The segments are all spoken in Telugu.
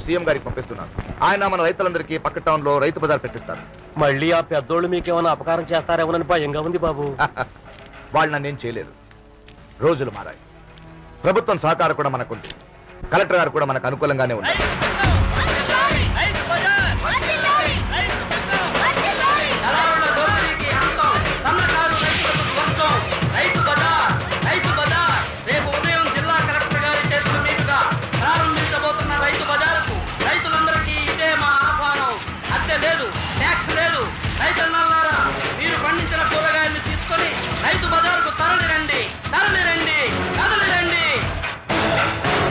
సీఎం గారికి పంపిస్తున్నాను. ఆయన మన రైతులందరికీ పక్క టౌన్ లో రైతు బజార్ పెట్టిస్తారు. మళ్ళీ ఆ పెద్దోళ్ళు మీకేమైనా అపకారం చేస్తారేమోనని భయంగా ఉంది బాబు. వాళ్ళు నన్నేం చేయలేరు. రోజులు మారాయి. ప్రభుత్వం సహకారం కూడా మనకుంది. కలెక్టర్ గారు కూడా మనకు అనుకూలంగానే ఉన్నారు.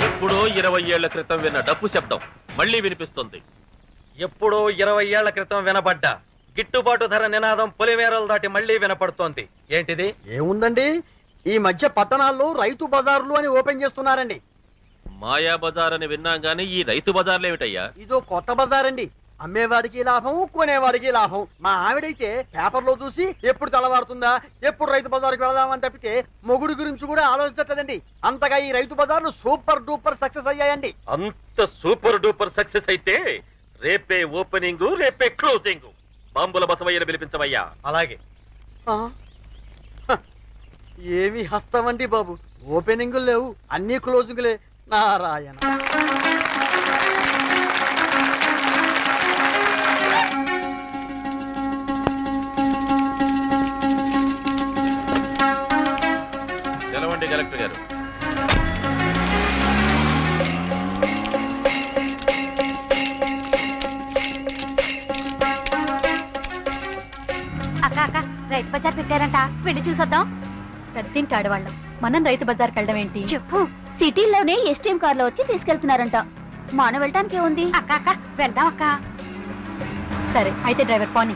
ఎప్పుడో 20 ఏళ్ల క్రితం విన్న డప్పు శబ్దం మళ్లీ వినిపిస్తుంది. ఎప్పుడో 20 ఏళ్ల క్రితం వినబడ్డ గిట్టుబాటు ధర నినాదం పొలిమేరలు దాటి మళ్లీ వినపడుతోంది. ఏంటిది? ఏముందండి, ఈ మధ్య పట్టణాల్లో రైతు బజార్లు అని ఓపెన్ చేస్తున్నారండి. మాయా బజార్ అని విన్నాం గానీ ఈ రైతు బజార్లేమిటయ్యా? ఇదో కొత్త బజార్ అండి. అమ్మేవాడికి లాభం, కొనేవాడికి లాభం. మా ఆవిడైతే పేపర్లో చూసి ఎప్పుడు తెల్లవారుతుందా, ఎప్పుడు రైతు బజార్కి వెళదామని తప్పితే మొగుడు గురించి కూడా ఆలోచించట్లేదండి. అంతగా ఈ రైతు బజార్లు సూపర్ డూపర్ సక్సెస్ అయ్యాయండి. అంత సూపర్ డూపర్ సక్సెస్ అయితే రేపే ఓపెనింగ్, రేపే క్లోజింగ్. బాంబుల బసవయ్యను పిలిపించవయ్యా. అలాగే. ఏమి హస్తమండి బాబు, ఓపెనింగులు లేవు, అన్ని క్లోజింగులే. నారాయణ. తెలవండి కలెక్టర్ గారు. అక్క అక్క, రైతు బజార్ పెట్టారంట, వెళ్ళి చూసొద్దాం. పెద్దింటి ఆడవాళ్ళం మనం రైతు బజార్కి వెళ్ళడం ఏంటి చెప్పు. సిటీలోనే ఎస్టీఎం కార్లో వచ్చి తీసుకెళ్తున్నారంట. మనం వెళ్ళటానికి ఏముంది? అక్క అక్క, వెళ్దాం అక్క. సరే అయితే డ్రైవర్ పోనీ.